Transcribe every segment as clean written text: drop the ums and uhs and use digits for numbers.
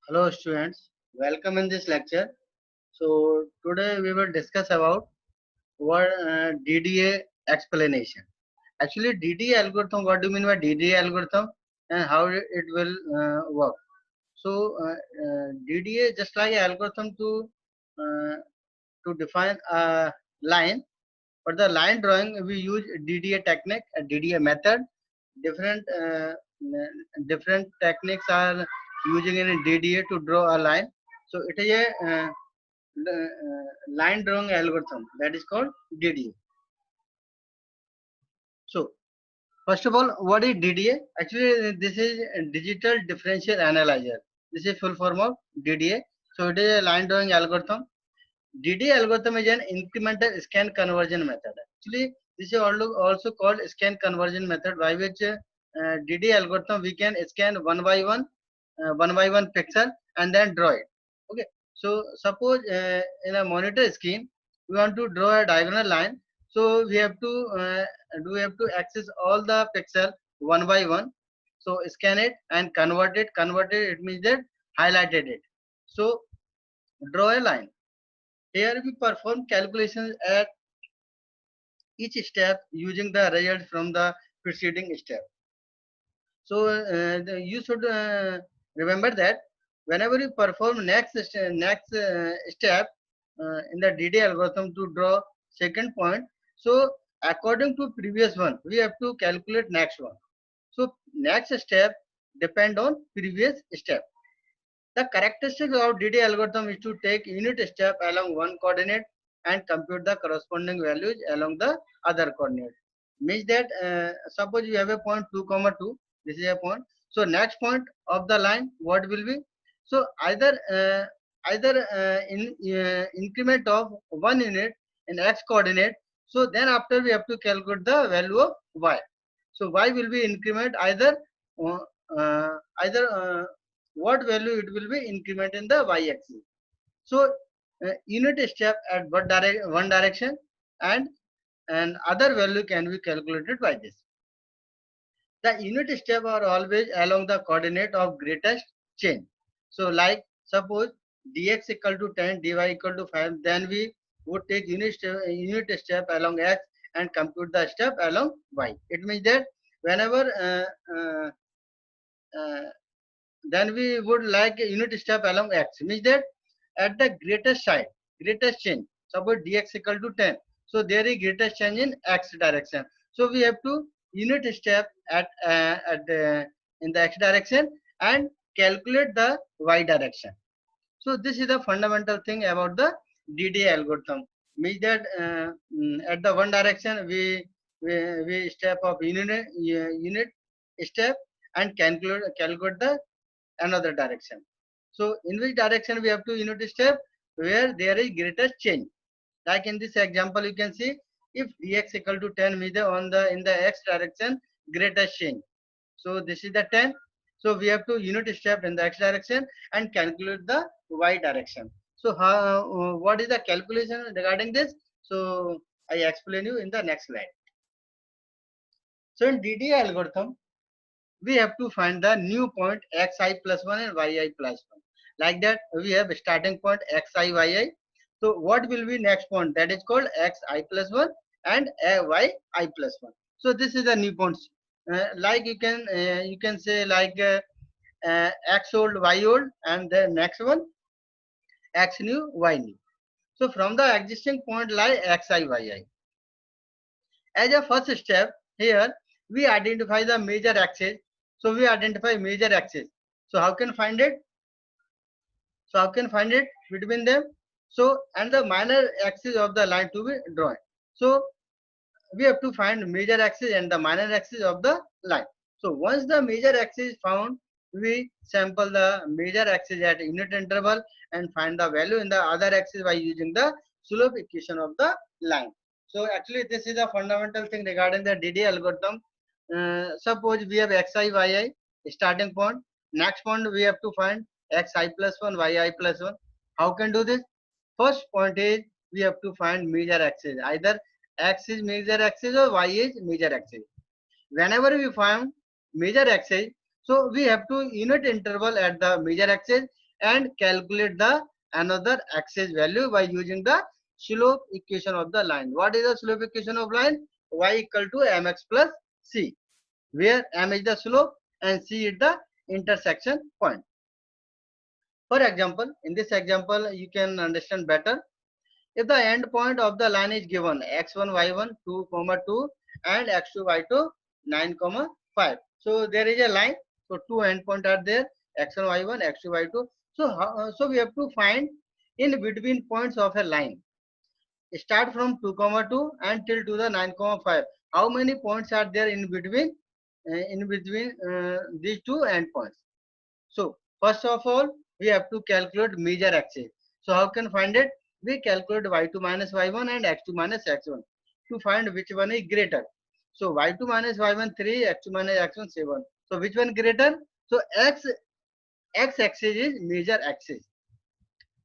Hello students, welcome in this lecture. So today we will discuss about what DDA explanation. Actually DDA algorithm, what do you mean by DDA algorithm and how it will work. So DDA just like algorithm uh, to define a line. For the line drawing we use DDA technique, a DDA method. Different different techniques are using in DDA to draw a line. So it is a line drawing algorithm that is called DDA. So first of all, what is DDA? Actually, this is a digital differential analyzer. This is full form of DDA. So it is a line drawing algorithm. DDA algorithm is an incremental scan conversion method. Actually, this is also called scan conversion method, by which DDA algorithm we can scan one by one pixel and then draw it. Okay. So suppose in a monitor screen we want to draw a diagonal line. So we have to access all the pixel one by one. So scan it and convert it. Converted it means that highlighted it. So draw a line. Here we perform calculations at each step using the results from the preceding step. So you should remember that whenever you perform next step in the DD algorithm to draw second point, so according to previous one, we have to calculate next one. So next step depend on previous step. The characteristic of DD algorithm is to take unit step along one coordinate and compute the corresponding values along the other coordinate. Means that suppose you have a point 2 comma 2. This is a point. So next point of the line, what will be? So either in increment of 1 unit in x coordinate. So then after we have to calculate the value of y. So y will be increment uh, either what value it will be increment in the y-axis. So unit step at one direction and other value can be calculated by this. The unit step are always along the coordinate of greatest change. So like suppose dx equal to 10, dy equal to 5, then we would take unit step along x and compute the step along y. It means that whenever uh, then we would like a unit step along x, means that at the greatest side, greatest change, suppose dx equal to 10, so there is greatest change in x direction. So we have to unit step at the in the x direction and calculate the y direction. So this is the fundamental thing about the DDA algorithm. Means that at the one direction we step of unit step and calculate the another direction. So in which direction we have to unit step? Where there is greatest change. Like in this example, you can see if dx equal to 10 means on the in the x direction greatest change. So this is the 10. So we have to unit step in the x direction and calculate the y direction. So how what is the calculation regarding this? So I explain you in the next slide. So in DDA algorithm, we have to find the new point xi plus 1 and yi plus 1. Like that, we have starting point xi, yi. So what will be next point? That is called xi plus 1 and yi plus 1. So this is the new points. Like you can say like x old, y old, and the next one x new, y new. So from the existing point lie xi, yi. As a first step here, we identify the major axis. So we identify major axis. So how can find it? So how can find it between them? So and the minor axis of the line to be drawn. So we have to find major axis and the minor axis of the line. So once the major axis is found, we sample the major axis at unit interval and find the value in the other axis by using the slope equation of the line. So actually this is a fundamental thing regarding the DD algorithm. Suppose we have xi, yi starting point. Next point we have to find xi plus 1, yi plus 1. How can do this? First point is we have to find major axis. Either x is major axis or y is major axis. Whenever we find major axis, so we have to unit interval at the major axis and calculate the another axis value by using the slope equation of the line. What is the slope equation of line? Y equal to mx plus c, where m is the slope and c is the intersection point. For example, in this example, you can understand better. If the end point of the line is given x1, y1, 2, 2 and x2, y2, 9, 5. So there is a line. So two end points are there, x1, y1, x2, y2. So we have to find in between points of a line. Start from 2, 2 and till to the 9, 5. How many points are there in between? These two end points. So first of all, we have to calculate major axis. So how can find it? We calculate y2 minus y1 and x2 minus x1 to find which one is greater. So y2 minus y1 3, x2 minus x1 7. So which one greater? So x axis is major axis.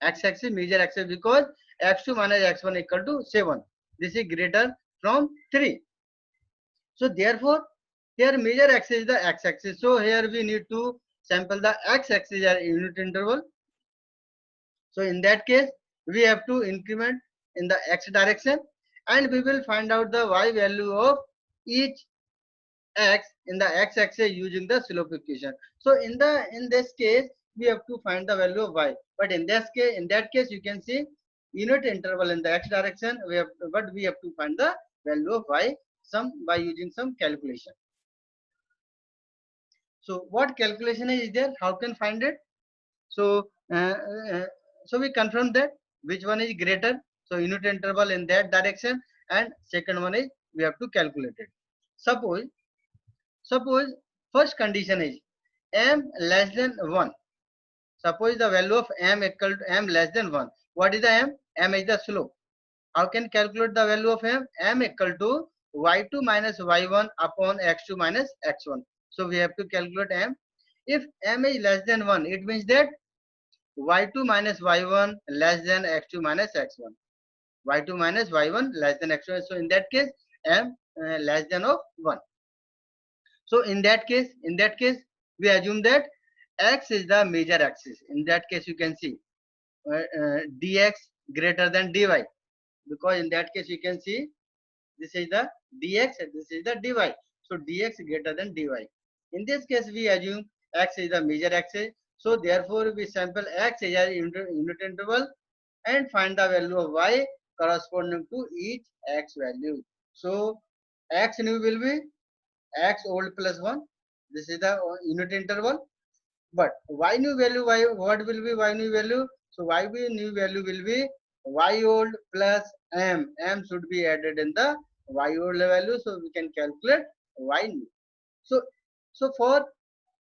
X axis major axis because x2 minus x1 equal to 7. This is greater from 3. So therefore, here major axis is the x axis. So here we need to sample the x axis as unit interval. So in that case, we have to increment in the x direction and we will find out the y value of each x in the x axis using the slope equation. So in this case, we have to find the value of y. But in that case, you can see unit interval in the x direction. We have to find the value of y by using some calculation. So what calculation is there? How can find it? So so we confirm that which one is greater. So unit interval in that direction, and second one is we have to calculate it. Suppose first condition is m less than 1. Suppose the value of m equal to m less than 1. What is the m? M is the slope. How can calculate the value of m? M equal to y2 minus y1 upon x2 minus x1. So we have to calculate m. If m is less than 1, it means that y2 minus y1 less than x2 minus x1. y2 minus y1 less than x1. So in that case, m less than of 1. So in that case, we assume that x is the major axis. In that case, you can see dx greater than dy, because in that case you can see this is the dx and this is the dy. So dx greater than dy. In this case, we assume x is the major axis. So therefore, we sample x as a unit interval and find the value of y corresponding to each x value. So x new will be x old plus 1. This is the unit interval. But y new value, what will be y new value? So y new value will be y old plus m. M should be added in the y old value, so we can calculate y new. So for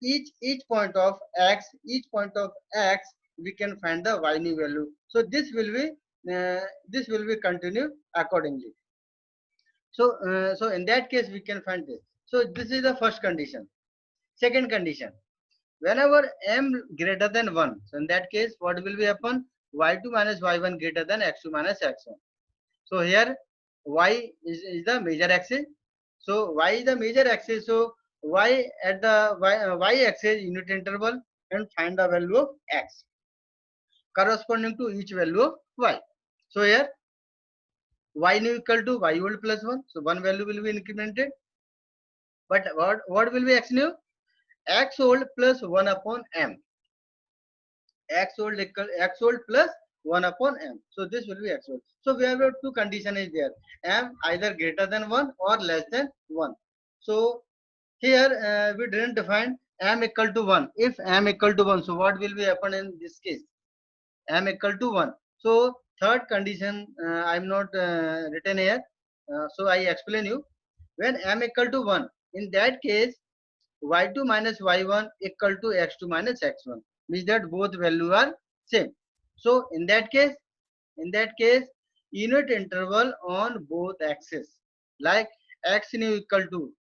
each point of x, we can find the y new value. So this will be continued accordingly. So in that case, we can find this. So this is the first condition. Second condition, whenever m greater than 1, so in that case, what will be happen? y2 minus y1 greater than x2 minus x1. So here y is the major axis. So y is the major axis. So y at the y axis unit interval and find the value of x corresponding to each value of y. So here y new equal to y old plus 1. So one value will be incremented. But what will be x new? X old plus 1 upon m. X old plus 1 upon m. So this will be x old. So we have two condition is there. M either greater than 1 or less than 1. So here we didn't define m equal to 1. If m equal to 1, so what will be happen in this case? M equal to 1. So third condition I'm not written here. So I explain you. When m equal to 1, in that case y2 minus y1 equal to x2 minus x1, means that both value are same. So in that case, unit interval on both axes, like x new equal to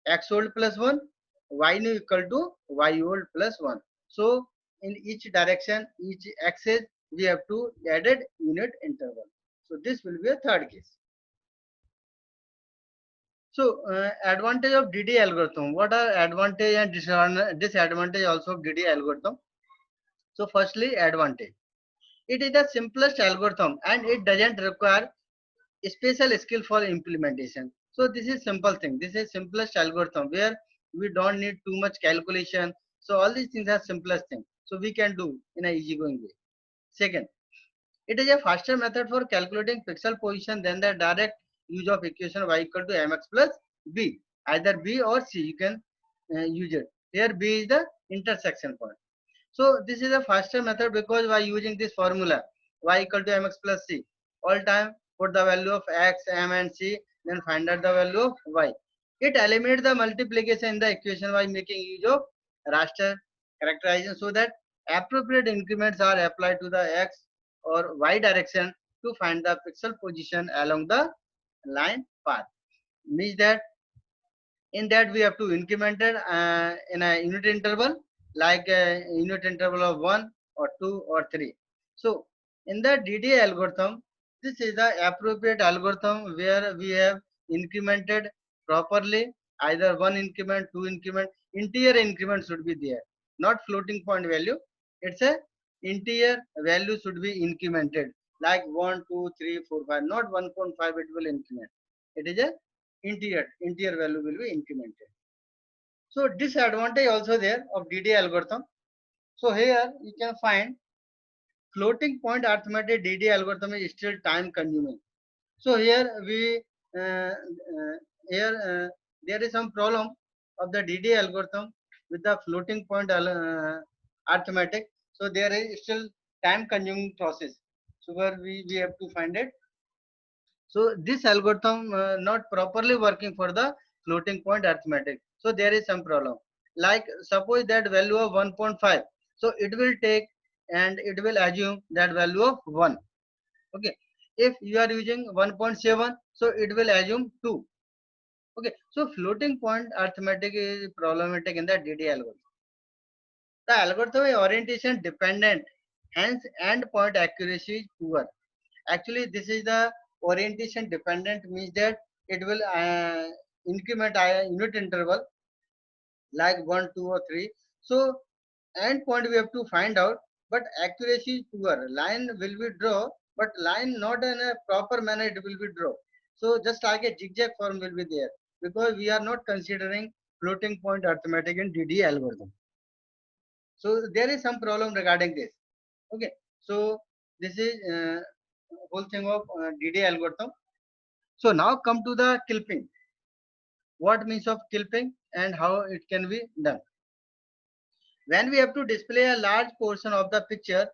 x old plus 1, y new equal to y old plus 1. So in each direction, each axis, we have to added unit interval. So this will be a third case. So advantage of DD algorithm. What are advantage and disadvantage also of DD algorithm? So firstly, advantage. It is the simplest algorithm and it doesn't require special skill for implementation. So this is simple thing. This is simplest algorithm where we don't need too much calculation. So all these things are simplest thing. So we can do in a easygoing way. Second, it is a faster method for calculating pixel position than the direct use of equation y equal to mx plus b. Either b or c you can use it. Here b is the intersection point. So this is a faster method because by using this formula y equal to mx plus c, all time put the value of x, m and c, then find out the value of y. It eliminates the multiplication in the equation by making use of raster characterization so that appropriate increments are applied to the x or y direction to find the pixel position along the line path. Means that in that we have to increment it in a unit interval, like a unit interval of 1 or 2 or 3. So in the DDA algorithm, this is the appropriate algorithm where we have incremented properly, either one increment, two increment. Integer increment should be there, not floating point value. It's a integer value should be incremented like 1 2 3 4 5, not 1.5 it will increment. It is a integer value will be incremented. So disadvantage also there of DDA algorithm. So here you can find floating point arithmetic DDA algorithm is still time consuming. So here we here there is some problem of the DDA algorithm with the floating point arithmetic. So there is still time consuming process. So where we have to find it. So this algorithm not properly working for the floating point arithmetic. So there is some problem. Like suppose that value of 1.5. So it will take and it will assume that value of 1. Okay. If you are using 1.7, so it will assume 2. Okay. So floating point arithmetic is problematic in the DD algorithm. The algorithm is orientation dependent, hence endpoint accuracy is poor. Actually this is the orientation dependent, means that it will increment unit interval like 1 2 or 3. So endpoint we have to find out, but accuracy is poor. Line will be draw, but line not in a proper manner it will be draw. So just like a zigzag form will be there, because we are not considering floating point arithmetic in DD algorithm. So there is some problem regarding this. Okay, so this is whole thing of DD algorithm. So now come to the clipping. What means of clipping and how it can be done? When we have to display a large portion of the picture,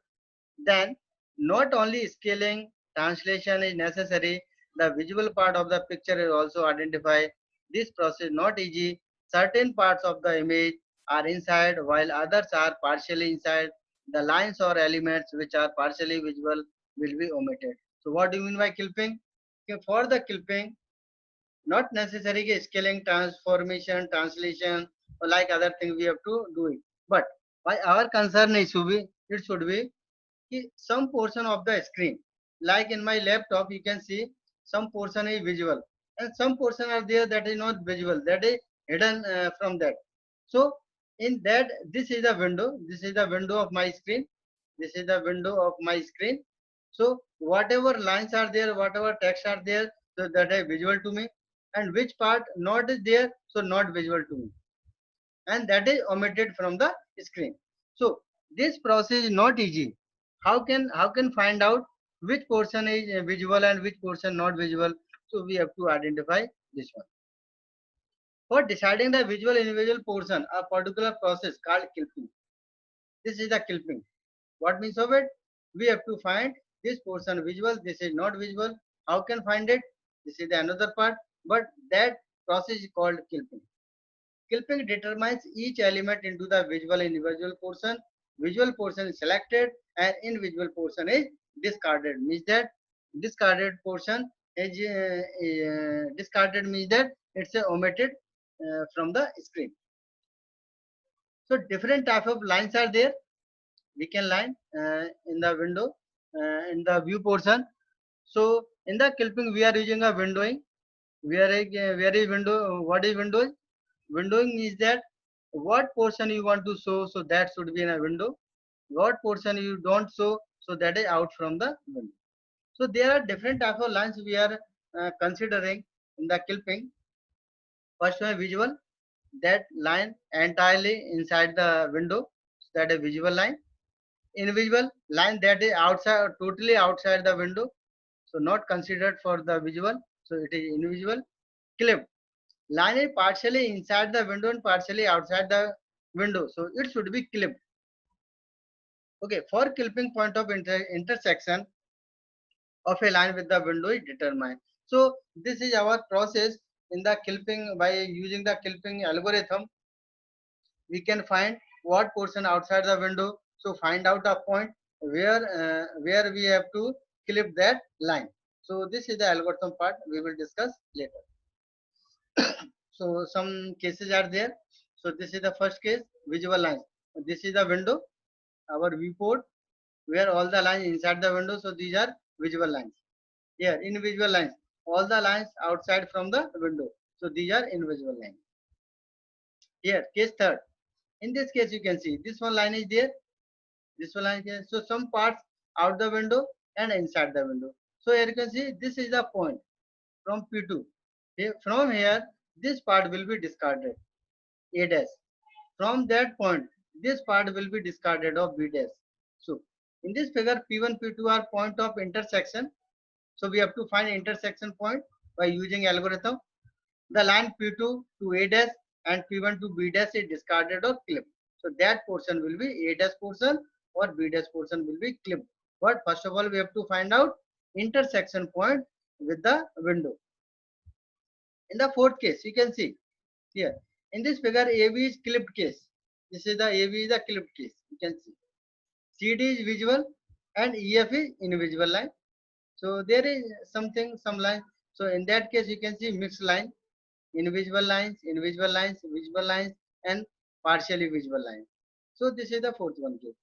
then not only scaling translation is necessary, the visual part of the picture is also identified. This process is not easy. Certain parts of the image are inside while others are partially inside. The lines or elements which are partially visible will be omitted. So what do you mean by clipping? Okay, for the clipping, not necessary scaling, transformation, translation, or like other thing we have to do it. But why our concern is it should be some portion of the screen. Like in my laptop, you can see some portion is visual, and some portion are there that is not visual, that is hidden from that. So in that, this is the window. This is the window of my screen. This is the window of my screen. So whatever lines are there, whatever text are there, so that is visual to me, and which part not is there, so not visual to me, and that is omitted from the screen. So this process is not easy. How can find out which portion is visual and which portion not visual? So we have to identify this one. For deciding the visual individual portion, a particular process called clipping. This is the clipping. What means of it? We have to find this portion visual, this is not visual. How can find it? This is the another part, but that process is called clipping. Clipping determines each element into the visual individual portion. Visual portion is selected and invisible portion is discarded. Means that discarded portion is discarded, means that it's omitted from the screen. So different type of lines are there. We can line in the window, in the view portion. So in the clipping we are using a windowing. Where is window? What is windowing? Windowing is that what portion you want to show, so that should be in a window. what portion you don't show, so that is out from the window. So there are different type of lines we are considering in the clipping. First one, visual, that line entirely inside the window, that is visual line. Invisible, line that is outside, totally outside the window, so not considered for the visual, so it is invisible. Clipped, line is partially inside the window and partially outside the window, so it should be clipped. Okay, for clipping, point of intersection of a line with the window is determined. So this is our process in the clipping. By using the clipping algorithm, we can find what portion outside the window. So find out a point where we have to clip that line. So this is the algorithm part we will discuss later. So some cases are there. So this is the first case, visual line. This is the window, our viewport, where all the lines inside the window. So these are visual lines. Here, invisible lines, all the lines outside from the window. So these are invisible lines. Here, case third. In this case, you can see this one line is there. This one line is there. So some parts out the window and inside the window. So here you can see this is the point from P2. Here, from here, this part will be discarded, A dash. From that point, this part will be discarded of B dash. So in this figure, P1, P2 are point of intersection. So we have to find intersection point by using algorithm. The line P2 to A dash and P1 to B dash is discarded or clipped. So that portion will be A dash portion or B dash portion will be clipped. But first of all, we have to find out intersection point with the window. In the fourth case, you can see here. In this figure, AB is clipped case. This is the AB is the clipped case. You can see. CD is visual and EF is invisible line. So there is something, some line. So in that case, you can see mixed line, invisible lines, visible lines, and partially visible lines. So this is the fourth one case.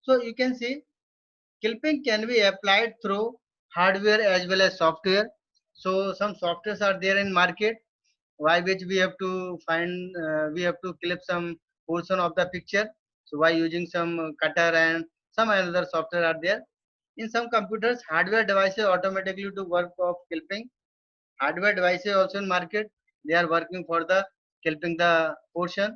So you can see clipping can be applied through hardware as well as software. So some softwares are there in market, by which we have to find, we have to clip some portion of the picture. So by using some cutter and some other software are there. In some computers, hardware devices automatically do work of clipping. Hardware devices also in market, they are working for the clipping the portion.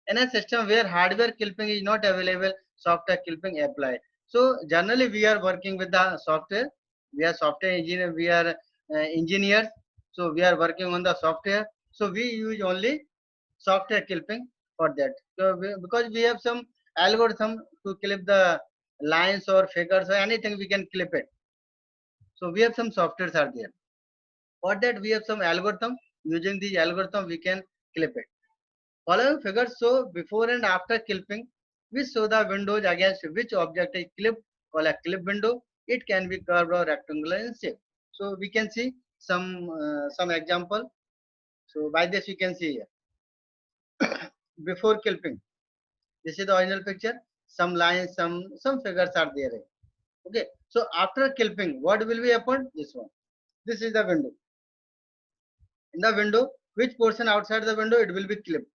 In a system where hardware clipping is not available, software clipping applied. So generally we are working with the software. We are software engineer, we are engineers. So we are working on the software. So we use only software clipping for that. So because we have some algorithm to clip the lines or figures or anything, we can clip it. So we have some softwares are there. For that we have some algorithm. Using the algorithm we can clip it. Following figures show before and after clipping. We show the windows against which object is clipped, called a clip window. It can be curved or rectangular in shape. So we can see some example. So by this we can see here. Before clipping, this is the original picture. Some lines, some figures are there. Okay. So after clipping, what will be happen? This one. This is the window. In the window, which portion outside the window it will be clipped.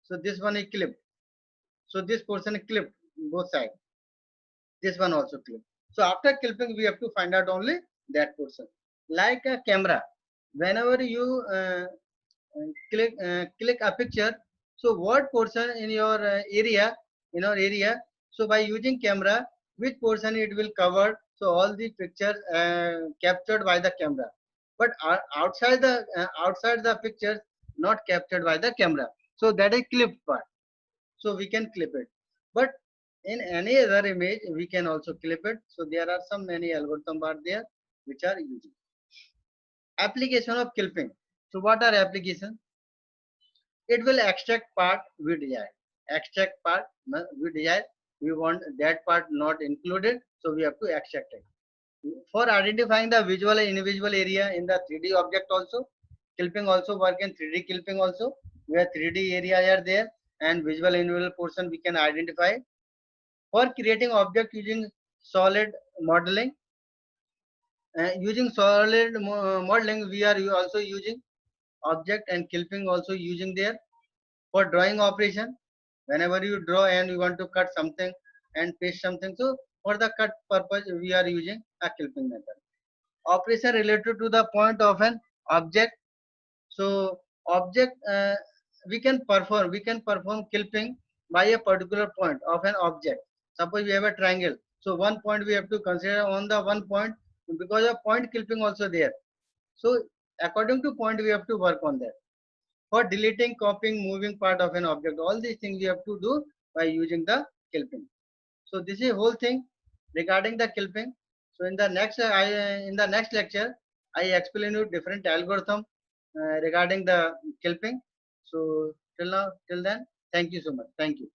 So this one is clipped. So this portion is clipped both sides. This one also clipped. So after clipping, we have to find out only that portion. Like a camera, whenever you click a picture, so what portion in your area, so by using camera, which portion it will cover. So all the pictures captured by the camera, but outside the pictures not captured by the camera. So that is clipped part. So we can clip it. But in any other image, we can also clip it. So there are some many algorithms are there which are using. Application of clipping. So what are applications? It will extract part we desire. Extract part we desire. We want that part not included, so we have to extract it. For identifying the visual and invisible area in the 3D object also, clipping also work in 3D clipping also, where 3D areas are there and visual and invisible portion we can identify. For creating object using solid modeling, modeling, we are also using object and clipping also using there. For drawing operation, whenever you draw and you want to cut something, and paste something. So for the cut purpose, we are using a clipping method. Operation related to the point of an object. So object we can perform clipping by a particular point of an object. Suppose we have a triangle. So one point we have to consider on the one point, because of point clipping also there. So according to point we have to work on that. For deleting, copying, moving part of an object, all these things we have to do by using the clipping. So this is whole thing regarding the clipping. So in the next lecture, I explain you different algorithm regarding the clipping. So till then, thank you so much. Thank you.